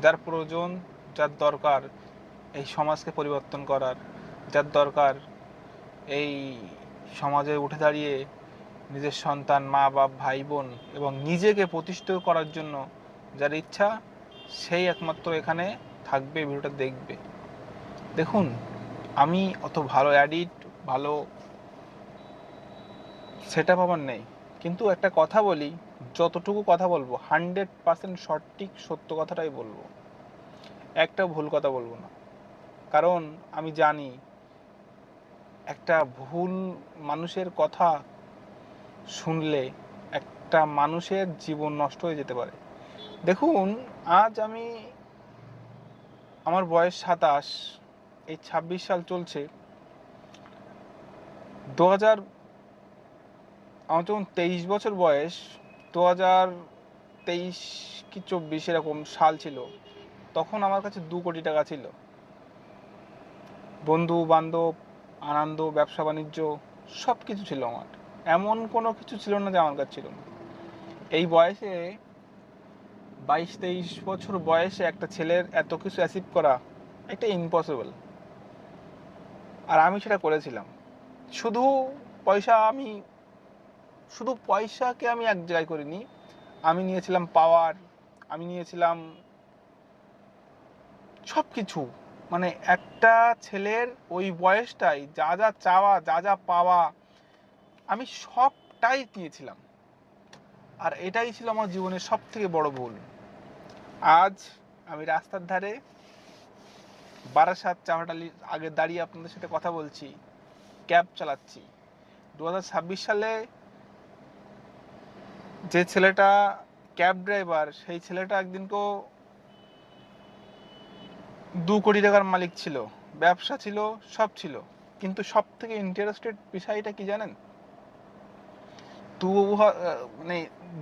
যার প্রয়োজন, যার দরকার এই সমাজকে পরিবর্তন করার, যার দরকার এই সমাজে উঠে দাঁড়িয়ে নিজের সন্তান, মা বাপ, ভাই বোন এবং নিজেকে প্রতিষ্ঠিত করার জন্য যার ইচ্ছা, সেই একমাত্র এখানে থাকবে, ভিডিওটা দেখবে। দেখুন, আমি অত ভালো এডিট, ভালো সেট আপ আমার নেই, কিন্তু একটা কথা বলি, যতটুকু কথা বলবো 100% সঠিক সত্য কথাটাই বলবো, একটা ভুল কথা বলবো না। কারণ আমি জানি একটা ভুল মানুষের কথা শুনলে একটা মানুষের জীবন নষ্ট হয়ে যেতে পারে। দেখুন, আজ আমার বয়স 27, এই 26 সাল চলছে। 2000, আমার যখন 23 বছর বয়স, 2023 কি 24 এরকম সাল ছিল, তখন আমার কাছে 2 কোটি টাকা ছিল। বন্ধু বান্ধব, আনন্দ, ব্যবসা বাণিজ্য সব কিছু ছিল আমার। এমন কোনো কিছু ছিল না যে আমার কাছে ছিল না। এই বয়সে 22-23 বছর বয়সে একটা ছেলের এত কিছু অ্যাচিভ করা একটা ইম্পসিবল। আর আমি সেটা করেছিলাম। শুধু শুধু পয়সাকে আমি এক জায়গায় করিনি, আমি নিয়েছিলাম পাওয়ার, আমি নিয়েছিলাম সব কিছু। মানে একটা ছেলের ওই বয়সটাই যা যা চাওয়া, যা যা পাওয়া, আমি সবটাই নিয়েছিলাম। আর এটাই ছিল আমার জীবনের সব থেকে বড় ভুল। আজ আমি রাস্তার ধারে বারাসাত চাহাটালির আগে দাঁড়িয়ে আপনাদের সাথে কথা বলছি, ক্যাব চালাচ্ছি। 2026 সালে যে ছেলেটা ক্যাব ড্রাইভার, সেই ছেলেটা একদিনকেও 2 কোটি টাকার মালিক ছিল, ব্যবসা ছিল, সব ছিল। কিন্তু সব থেকে ইন্টারেস্টেড বিষয়টা কি জানেন? মানে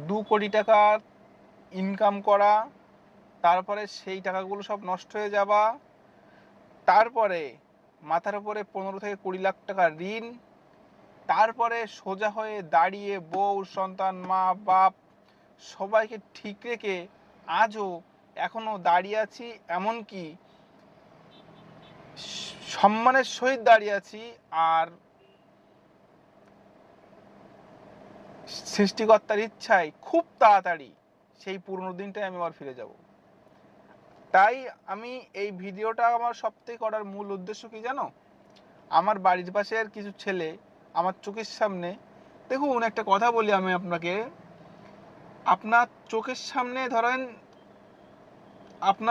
2 কোটি টাকা ইনকাম করা, তারপরে সেই টাকাগুলো সব নষ্ট হয়ে যাওয়া, তারপরে মাথার উপরে 15 থেকে 20 লাখ টাকা ঋণ, তারপরে সোজা হয়ে দাঁড়িয়ে বউ, সন্তান, মা বাপ সবাইকে ঠিক রেখে আজও এখনো দাঁড়িয়ে আছি। এমনকি সম্মানের সহিত দাঁড়িয়ে আছি। আর সৃষ্টিকর্তার ইচ্ছায় খুব তাড়াতাড়ি সেই পুরনো দিনটাই আমি আবার ফিরে যাব। তাই আমি এই ভিডিওটা আমার সবথেকে করার মূল উদ্দেশ্য কি জানো? আমার বাড়ির পাশের কিছু ছেলে আমার চোখের সামনে, দেখুন একটা কথা বলি আমি আপনাকে, আপনার চোখের সামনে ধরেন আপনার